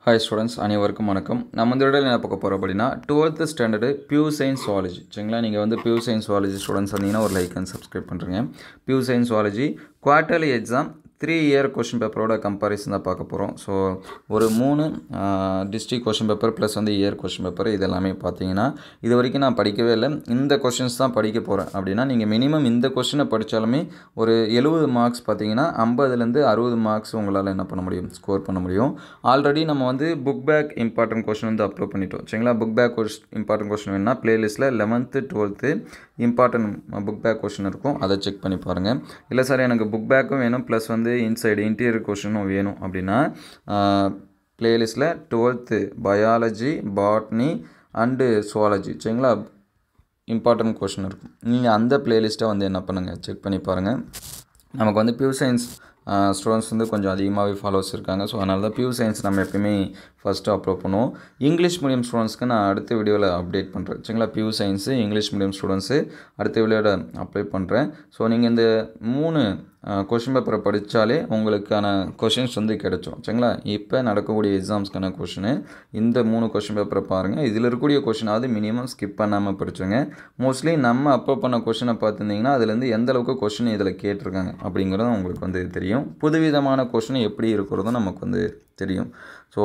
Hi students, அனைவருக்கும் வணக்கம். நம்ம இந்த வீடியோவில் என்ன பார்க்க போகிறோம் அப்படின்னா 12th standard pure science zoology. சரிங்களா, நீங்கள் வந்து பியூர் சயின்ஸ் சுவாலஜி ஸ்டூடெண்ட்ஸ் வந்தீங்கன்னா ஒரு லைக் அண்ட் சப்ஸ்கிரைப் பண்ணுறீங்க. Pure science zoology quarterly exam 3 year question பேப்பரோட கம்பாரிசன் தான் பார்க்க போகிறோம். ஸோ ஒரு 3 டிஸ்ட்ரிக்ட் கொஷின் பேப்பர் ப்ளஸ் வந்து இயர் கொஷின் பேப்பர் இது எல்லாமே பார்த்தீங்கன்னா இது வரைக்கும் நான் படிக்கவே இல்லை. இந்த கொஷின்ஸ் தான் படிக்க போகிறேன் அப்படின்னா நீங்கள் மினிமம் இந்த கொஷினை படித்தாலுமே ஒரு 70 மார்க்ஸ் பார்த்தீங்கன்னா 50லேருந்து 60 மார்க்ஸ் உங்களால் என்ன பண்ண முடியும், ஸ்கோர் பண்ண முடியும். ஆல்ரெடி நம்ம வந்து புக் பேக் இம்பார்ட்டன்ட் கொஷின் வந்து அப்லோட் பண்ணிட்டோம். சரிங்களா, புக் பேக் இம்பார்ட்டன்ட் கொஷின் வேணுன்னா பிளேலிஸ்ட்டில் 11th 12th important book back question இருக்கும், அதை செக் பண்ணி பாருங்கள். இல்லை சார் எனக்கு புக் பேக்கும் வேணும் ப்ளஸ் வந்து இன்சைடு இன்டீரியர் கொஷினும் வேணும் அப்படின்னா பிளேலிஸ்ட்டில் 12th biology, botany and zoology சரிங்களா இம்பார்ட்டன்ட் கொஷின் இருக்கும். நீங்கள் அந்த பிளேலிஸ்ட்டை வந்து என்ன பண்ணுங்கள், செக் பண்ணி பாருங்கள். நமக்கு வந்து பியூர் சயின்ஸ் ஸ்டூடெண்ட்ஸ் வந்து கொஞ்சம் அதிகமாகவே ஃபாலோவர்ஸ் இருக்காங்க. ஸோ அதனால தான் பியூர் சயின்ஸ் நம்ம எப்பயுமே ஃபஸ்ட்டு அப்லோட் பண்ணுவோம். இங்கிலீஷ் மீடியம் ஸ்டூடெண்ட்ஸ்க்கு நான் அடுத்த வீடியோவில் அப்டேட் பண்ணுறேன். சரிங்களா, pure science English medium students அடுத்த வீடியோவில் அப்டேட் பண்ணுறேன். ஸோ நீங்கள் இந்த 3 கொஷின் பேப்பரை படித்தாலே உங்களுக்கான கொஷின்ஸ் வந்து கிடைச்சோம். சரிங்களா, இப்போ நடக்கக்கூடிய எக்ஸாம்ஸ்க்கான கொஷினு இந்த 3 கொஷின் பேப்பரை பாருங்கள். இதில் இருக்கக்கூடிய கொஷினாவது மினிமம் ஸ்கிப் பண்ணாமல் படிச்சுங்க. மோஸ்ட்லி நம்ம அப்லோட் பண்ண கொஷினை பார்த்துருந்தீங்கன்னா அதுலேருந்து எந்த அளவுக்கு கொஷின் இதில் கேட்டிருக்காங்க அப்படிங்கிறதும் உங்களுக்கு வந்து தெரியும். புதுவிதமான கொஷின் எப்படி இருக்கிறதும் நமக்கு வந்து தெரியும். ஸோ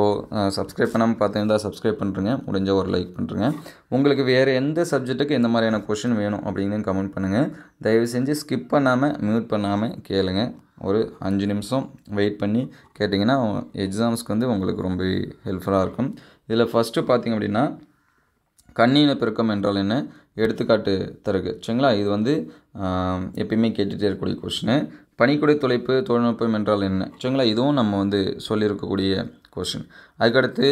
சப்ஸ்கிரைப் பண்ணாமல் பார்த்துருந்தா சப்ஸ்கிரைப் பண்ணுறேங்க, முடிஞ்ச ஒரு லைக் பண்ணுறேங்க. உங்களுக்கு வேறு எந்த சப்ஜெக்ட்டுக்கு எந்த மாதிரியான கொஷின் வேணும் அப்படின்னு கமெண்ட் பண்ணுங்கள். தயவு செஞ்சு ஸ்கிப் பண்ணாமல் மியூட் பண்ணாமல் கேளுங்க. ஒரு 5 நிமிஷம் வெயிட் பண்ணி கேட்டிங்கன்னா எக்ஸாம்ஸ்க்கு வந்து உங்களுக்கு ரொம்ப ஹெல்ப்ஃபுல்லாக இருக்கும். இதில் ஃபஸ்ட்டு பார்த்திங்க அப்படின்னா கண்ணின பெருக்கம் என்றால் என்ன, எடுத்துக்காட்டு தருகு. சரிங்களா, இது வந்து எப்பயுமே கேட்டுகிட்டே இருக்கக்கூடிய கொஷினு. பனிக்குடை துளைப்பு தொழில்நுட்பம் என்றால் என்ன, சரிங்களா, இதுவும் நம்ம வந்து சொல்லியிருக்கக்கூடிய கொஷின். அதுக்கடுத்து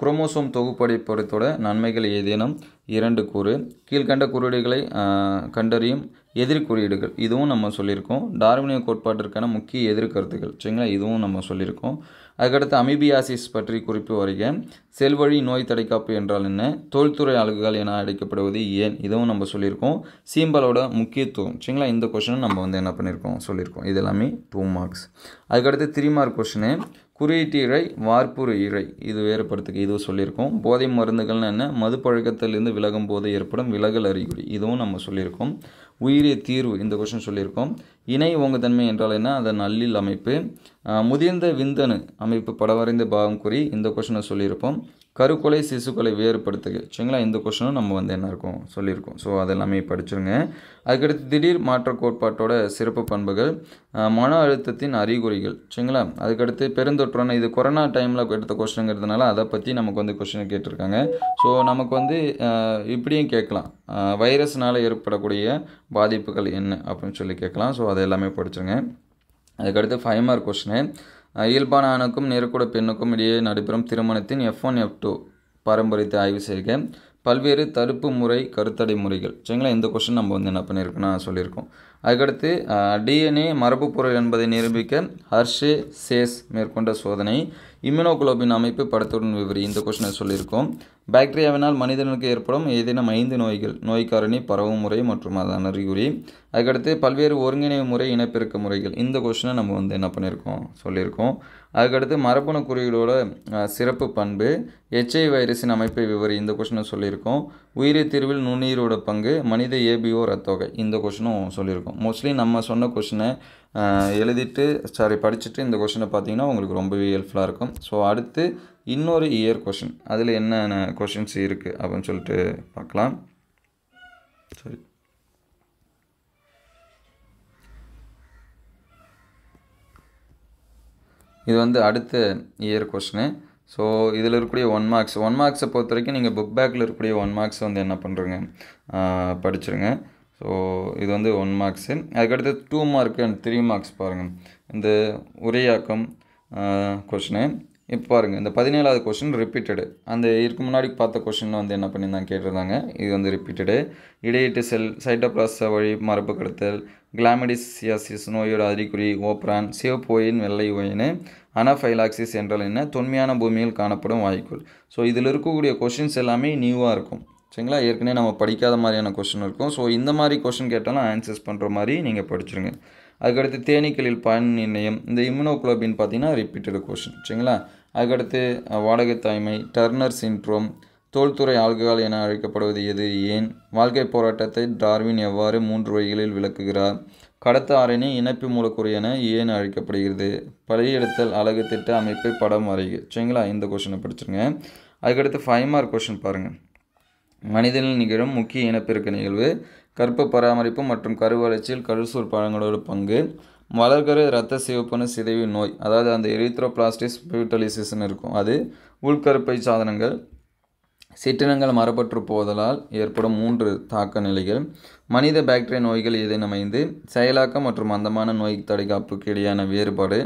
குரோமோசோம் தொகுப்படைப்படத்தோட நன்மைகள் ஏதேனும் 2 கூறு. கீழ்கண்ட குறியீடுகளை கண்டறியும் எதிர் குறியீடுகள், இதுவும் நம்ம சொல்லியிருக்கோம். டார்வினிய கோட்பாட்டிற்கான முக்கிய எதிர்கருத்துக்கள், சரிங்களா, இதுவும் நம்ம சொல்லியிருக்கோம். அதுக்கடுத்து அமீபியாசிஸ் பற்றி குறிப்பு வருக. செல்வழி நோய் தடைக்காப்பு என்றால் என்ன, தொழில்துறை அலகுகள் என அழைக்கப்படுவது ஏன், இதுவும் நம்ம சொல்லியிருக்கோம். சீம்பலோட முக்கியத்துவம், சரிங்களா, இந்த கொஷினும் நம்ம வந்து என்ன பண்ணியிருக்கோம், சொல்லியிருக்கோம். இது எல்லாமே 2 மார்க்ஸ். அதுக்கடுத்து 3 மார்க் கொஷினு குறியீட்டு இழை, வார்ப்புரு இழை, இது வேறுபடுத்துக்கு, இதுவும் சொல்லியிருக்கோம். போதை மருந்துகள்னு என்ன, மது பழக்கத்திலிருந்து விலகும் போது ஏற்படும் விலகல் அறிகுறி, இதுவும் நம்ம சொல்லியிருக்கோம். உயிரிய தீர்வு, இந்த கொஷின் சொல்லியிருக்கோம். இணை ஓங்குதன்மை என்றால் என்ன, அதன் நல்லில் அமைப்பு. முதிர்ந்த விந்தணு அமைப்பு படவரைந்த பாகம் குறி, இந்த கொஷினை சொல்லியிருப்போம். கருக்கொலை சிசுக்களை வேறுபடுத்துக, சரிங்களா, இந்த கொஷனும் நம்ம வந்து என்ன இருக்கும், சொல்லியிருக்கோம். ஸோ அதெல்லாமே படிச்சுருங்க. அதுக்கடுத்து திடீர் மாற்ற கோட்பாட்டோட சிறப்பு பண்புகள், மன அழுத்தத்தின் அறிகுறிகள், சரிங்களா. அதுக்கடுத்து பெருந்தொற்றுன, இது கொரோனா டைமில் எடுத்த கொஷனுங்கிறதுனால அதை பற்றி நமக்கு வந்து கொஷினை கேட்டிருக்காங்க. ஸோ நமக்கு வந்து இப்படியும் கேட்கலாம், வைரஸ்னால் ஏற்படக்கூடிய பாதிப்புகள் என்ன அப்படின்னு சொல்லி கேட்கலாம். ஸோ அதை எல்லாமே படிச்சுருங்க. அதுக்கடுத்து 5 மார்க் கொஷினு இயல்பான ஆணுக்கும் நேர்கூட பெண்ணுக்கும் இடையே நடைபெறும் திருமணத்தின் F1 F2 பாரம்பரியத்தை ஆய்வு செய்க. பல்வேறு தடுப்பு முறை கருத்தடை முறைகள், சரிங்களா, இந்த கொஷின் நம்ம வந்து என்ன பண்ணியிருக்கோம்னா சொல்லியிருக்கோம். அதுக்கடுத்து டிஎன்ஏ மரபு பொருள் என்பதை நிரூபிக்க ஹர்ஷே சேஸ் மேற்கொண்ட சோதனை. இம்யூனோகுளோபின் அமைப்பு படத்துடன் விவரி, இந்த கொஷினை சொல்லியிருக்கோம். பாக்டீரியாவினால் மனிதனுக்கு ஏற்படும் ஏதேனும் 5 நோய்கள், நோய் காரணி, பரவும் முறை மற்றும் அதன் அறிகுறி. அதுக்கடுத்து பல்வேறு ஒருங்கிணைவு முறை, இனப்பெருக்க முறைகள், இந்த கொஷினை நம்ம வந்து என்ன பண்ணியிருக்கோம், சொல்லியிருக்கோம். அதுக்கடுத்து மரபணு குறியீடோட சிறப்பு பண்பு, HIV வைரஸின் அமைப்பை விவரி, இந்த கொஷினை சொல்லியிருக்கோம். உயிரி தீர்வில் நுண்ணுயிரோட பங்கு, மனித ABO ரத்தொகை, இந்த கொஷினும் சொல்லியிருக்கோம். மோஸ்ட்லி நம்ம சொன்ன கொஷினை படிச்சுட்டு இந்த கொஷினை பார்த்தீங்கன்னா உங்களுக்கு ரொம்பவே ஹெல்ப்ஃபுல்லாக இருக்கும். ஸோ அடுத்து இன்னொரு இயர் கொஷின், அதில் என்னென்ன கொஷின்ஸ் இருக்குது அப்படின்னு சொல்லிட்டு பார்க்கலாம். சரி, இது வந்து அடுத்த இயர் கொஷினு. ஸோ இதில் இருக்கக்கூடிய 1 மார்க்ஸ், 1 மார்க்ஸை பொறுத்த வரைக்கும் நீங்கள் புக் பேக்கில் இருக்கக்கூடிய 1 மார்க்ஸ் வந்து என்ன பண்ணுறீங்க, படிச்சுருங்க. ஸோ இது வந்து 1 மார்க்ஸு. அதுக்கடுத்து 2 மார்க்கு அண்ட் 3 மார்க்ஸ் பாருங்கள். இந்த உரையாக்கம் கொஷினு இப்போ பாருங்கள், இந்த 17வது கொஷின் ரிப்பீட்டடு. அந்த இதுக்கு முன்னாடி பார்த்த கொஷின் வந்து என்ன பண்ணியிருந்தாங்க, கேட்டிருந்தாங்க. இது வந்து ரிப்பீட்டடு. இடையீட்டு செல், சைட்டோபிளாச வழி மரபு கடத்தல், கிளாமிடிசியாசிஸ் நோயோட அறிகுறி, ஓப்ரான், சிவப்போயின் வெள்ளை ஓயின், அனஃபைலாக்சிஸ் என்றால் என்ன, தொன்மையான பூமியில் காணப்படும் வாய்க்குள். ஸோ இதில் இருக்கக்கூடிய கொஷின்ஸ் எல்லாமே நியூவாக இருக்கும், சரிங்களா, ஏற்கனவே நம்ம படிக்காத மாதிரியான கொஷின் இருக்கும். ஸோ இந்த மாதிரி கொஷின் கேட்டாலும் ஆன்சர்ஸ் பண்ணுற மாதிரி நீங்கள் படிச்சுருங்க. அதுக்கடுத்து தேனீக்களில் பயன் நிர்ணயம், இந்த இம்யூனோகுளோபின் பார்த்தீங்கன்னா ரிப்பீட்டடு கொஷின், சரிங்களா. அதுக்கடுத்து வாடகைத்தாய்மை, டர்னர் சிண்ட்ரோம், தோல்துறை ஆல்கஹால் என அழைக்கப்படுவது எது, ஏன், வாழ்க்கை போராட்டத்தை டார்வின் எவ்வாறு 3 வழிகளில் விளக்குகிறார், கடத்த RNA இணைப்பு மூலக்கூறு என ஏன் அழைக்கப்படுகிறது, பழையெடுத்தல் அலகு திட்ட அமைப்பை படம் வரைக. சரிங்களா, இந்த கொஷினை படிச்சிருங்க. அதுக்கடுத்து 5 மார்க் கொஷின் பாருங்கள். மனிதனில் நிகழும் முக்கிய இனப்பெருக்க நிகழ்வு, கர்ப்ப பராமரிப்பு மற்றும் கருவளர்ச்சியில் கருசூர் பழங்களோட பங்கு, வளர்கரு இரத்த சிவப்பணு சிதைவு நோய், அதாவது அந்த எரித்ரோபிளாஸ்டிஸ் பியூட்டலிசிஸ்ன்னு இருக்கும், அது, உள்கருப்பை சாதனங்கள், சிற்றினங்கள் மரபற்று போதலால் ஏற்படும் 3 தாக்க நிலைகள், மனித பாக்டீரியா நோய்கள் ஏதேனும் 5, செயலாக்கம் மற்றும் மந்தமான நோய் தடைக்காப்புக்கு இடையான வேறுபாடு,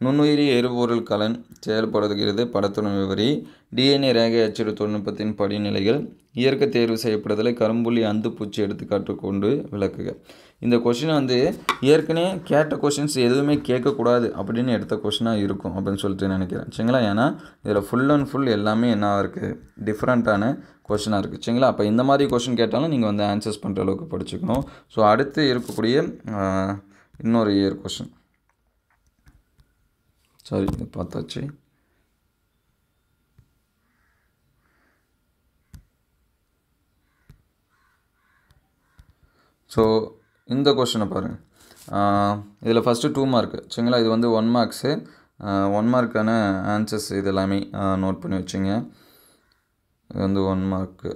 நுண்ணுயிரி எரிபொருள் கலன் செயல்படுகிறது படத்துடன் விவரி, DNA ரேகை அச்சிடு தொழில்நுட்பத்தின் படிநிலைகள், இயற்கை தேர்வு செய்யப்படுதலை கரும்புள்ளி அந்து பூச்சி எடுத்துக்காட்டு கொண்டு விளக்குக. இந்த கொஷின் வந்து ஏற்கனவே கேட்ட கொஷின்ஸ் எதுவுமே கேட்கக்கூடாது அப்படின்னு எடுத்த கொஷினாக இருக்கும் அப்படின்னு சொல்லிட்டு நினைக்கிறேன். சரிங்களா, ஏன்னா இதில் ஃபுல் அண்ட் ஃபுல் எல்லாமே என்ன இருக்குது, டிஃப்ரெண்ட்டான கொஷினாக இருக்குது. சரிங்களா, அப்போ இந்த மாதிரி கொஷின் கேட்டாலும் நீங்கள் வந்து ஆன்சர்ஸ் பண்ணுற அளவுக்கு படிச்சுக்கணும். ஸோ அடுத்து இருக்கக்கூடிய இன்னொரு இயர் கொஷின், சாரி இது பார்த்தாச்சு. ஸோ இந்த கொஷினை பாருங்கள். இதில் ஃபஸ்ட்டு 2 மார்க்கு. சரிங்களா, இது வந்து 1 மார்க்ஸு. 1 மார்க்கான ஆன்சர்ஸ் இது எல்லாமே நோட் பண்ணி வச்சுங்க. இது வந்து 1 மார்க்கு,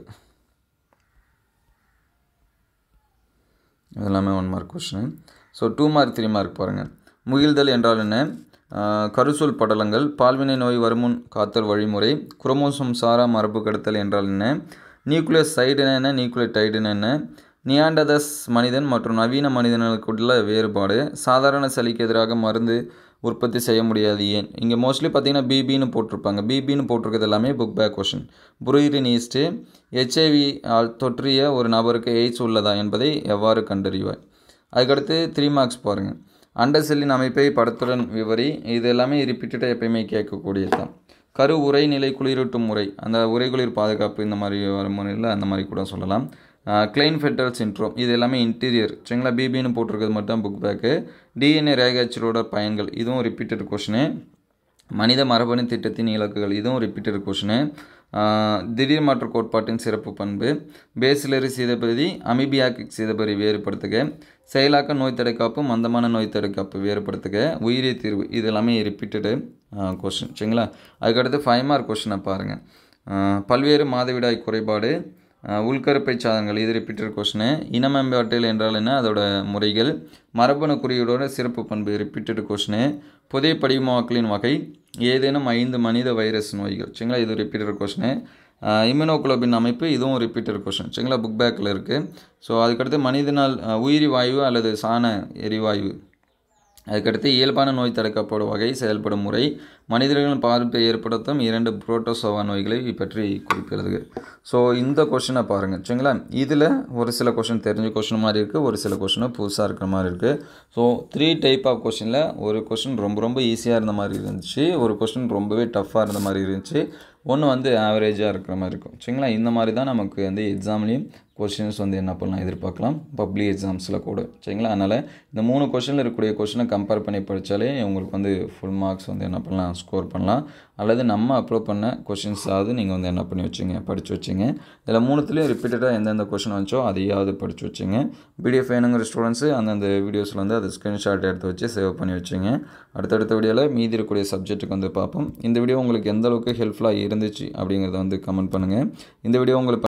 இது எல்லாமே 1 mark question. So 2 mark 3 mark பாருங்கள். முகிழ்தல் என்றால் என்ன, கருசூல் படலங்கள், பால்வினை நோய் வருமுன் காத்தல் வழிமுறை, குரோமோசோம் சாரா மரபு கடத்தல் என்றால் என்ன, நியூக்ளியஸ் சைடுன்னு என்ன, நியூக்ளியோடைடுன்னு என்ன, நியாண்டர்தல்ஸ் மனிதன் மற்றும் நவீன மனிதனுக்குள்ள வேறுபாடு, சாதாரண சளிக்கு எதிராக மருந்து உற்பத்தி செய்ய முடியாது ஏன். இங்கே மோஸ்ட்லி பார்த்தீங்கன்னா பிபின்னு போட்டிருப்பாங்க. பிபின்னு போட்டிருக்கிறது எல்லாமே புக் பேக் கொஷின். புரூரின் ஈஸ்ட்டு, HIV தொற்றிய ஒரு நபருக்கு எய்ட்ஸ் உள்ளதா என்பதை எவ்வாறு கண்டறிவாய். அதுக்கடுத்து 3 மார்க்ஸ் பாருங்கள். அண்ட செல்லின் அமைப்பை படத்துடன் விவரி, இது எல்லாமே ரிப்பீட்டடாக எப்பயுமே கேட்கக்கூடியது தான். கரு உரை நிலை குளிரூட்டும் முறை, அந்த உரைகுளிர் பாதுகாப்பு இந்த மாதிரி வர முறையில் அந்த மாதிரி கூட சொல்லலாம். கிளைன்ஃபெல்டர் சிண்ட்ரோம், இது எல்லாமே இன்டீரியர். சரிங்களா, பிபின்னு போட்டிருக்கிறது மட்டும் புக் பேக்கு. DNA ரேகை அச்சிடோட பயன்கள், இதுவும் ரிப்பீட்டட் கொஷினு. மனித மரபணு திட்டத்தின் இலக்குகள், இதுவும் ரிப்பீட்டட் கொஷினு. திடீர் மாற்று கோட்பாட்டின் சிறப்பு பண்பு, பேசிலரி சீதபதி அமீபியாக்கிக் சீதபதி வேறுபடுத்துக, செயலாக்க நோய் தடைக்காப்பு மந்தமான நோய் தடைக்காப்பு வேறுபடுத்துக, உயிரிய தீர்வு, இது எல்லாமே ரிப்பீட்டடு கொஷின். சரிங்களா, அதுக்கடுத்து 5 மார்க் கொஷினை பாருங்கள். பல்வேறு மாதவிடாய் குறைபாடு, உள்கருப்பை சாதனங்கள், இது ரிப்பீட்டட் கொஷினு. இன மேம்பாட்டில் என்றால் என்ன, அதோட முறைகள், மரபணு குறியீடோட சிறப்பு பண்பு, ரிப்பீட்டட் கொஷினு. புதிய படிமாக்களின் வகை, ஏதேனும் 5 மனித வைரஸ் நோய்கள். சரிங்களா, இது ரிப்பீட்டட் கொஷினு. இம்யூனோகுளோபின் அமைப்பு, இதுவும் ரிப்பீட்டட் கொஷின். சரிங்களா, புக் பேக்கில் இருக்குது. ஸோ அதுக்கடுத்து மனிதனால் உயிரி வாயு அல்லது சாண எரிவாயு. அதுக்கடுத்து இயல்பான நோய் தடுக்கப்போட வகை, செயல்படும் முறை, மனிதர்களின் பாதிப்பை ஏற்படுத்தும் 2 புரோட்டோசோவா நோய்களை பற்றி குறிப்பிடுது. ஸோ இந்த கொஷினை பாருங்கள். சரிங்களா, இதில் ஒரு சில கொஷின் தெரிஞ்ச கொஷின் மாதிரி இருக்குது, ஒரு சில கொஷினும் புதுசாக இருக்கிற மாதிரி இருக்குது. ஸோ 3 டைப் ஆஃப் கொஷினில் ஒரு கொஷின் ரொம்ப ரொம்ப ஈஸியாக இருந்த மாதிரி இருந்துச்சு, ஒரு கொஷின் ரொம்பவே டஃப்பாக இருந்த மாதிரி இருந்துச்சு, ஒன்று வந்து ஆவரேஜாக இருக்கிற மாதிரி இருக்கும். சரிங்களா, இந்த மாதிரி தான் நமக்கு வந்து எக்ஸாம்லேயும் கொஷின்ஸ் வந்து என்ன பண்ணலாம் எதிர்பார்க்கலாம், பப்ளிக் எக்ஸாம்ஸில் கூட. சரிங்களா, அதனால் இந்த 3 கொஷினில் இருக்கக்கூடிய கொஷினை கம்பேர் பண்ணி படித்தாலே உங்களுக்கு வந்து ஃபுல் மார்க்ஸ் வந்து என்ன பண்ணலாம், ஸ்கோர் பண்ணலாம். அல்லது நம்ம அப்லோட் பண்ண கொஷின்ஸாவது நீங்கள் வந்து என்ன பண்ணி வச்சுங்க, படித்து வச்சுங்க. இதில் 3த்துலேயும் ரிப்பீட்டடாக எந்தெந்த கொஷின் வந்துச்சோ அதையாவது படித்து வச்சுங்க. PDF வேணுங்கிற ஸ்டூடெண்ட்ஸு அந்தந்த வீடியோஸில் வந்து அதை ஸ்க்ரீன்ஷாட் எடுத்து வச்சு சேவ் பண்ணி வச்சுங்க. அடுத்தடுத்த வீடியோவில் மீதி இருக்கக்கூடிய சப்ஜெக்ட்டுக்கு வந்து பார்ப்போம். இந்த வீடியோ உங்களுக்கு எந்த அளவுக்கு ஹெல்ப்ஃபுல்லாக இருந்துச்சு அப்படிங்கிறத வந்து கமெண்ட் பண்ணுங்கள். இந்த வீடியோ உங்களுக்கு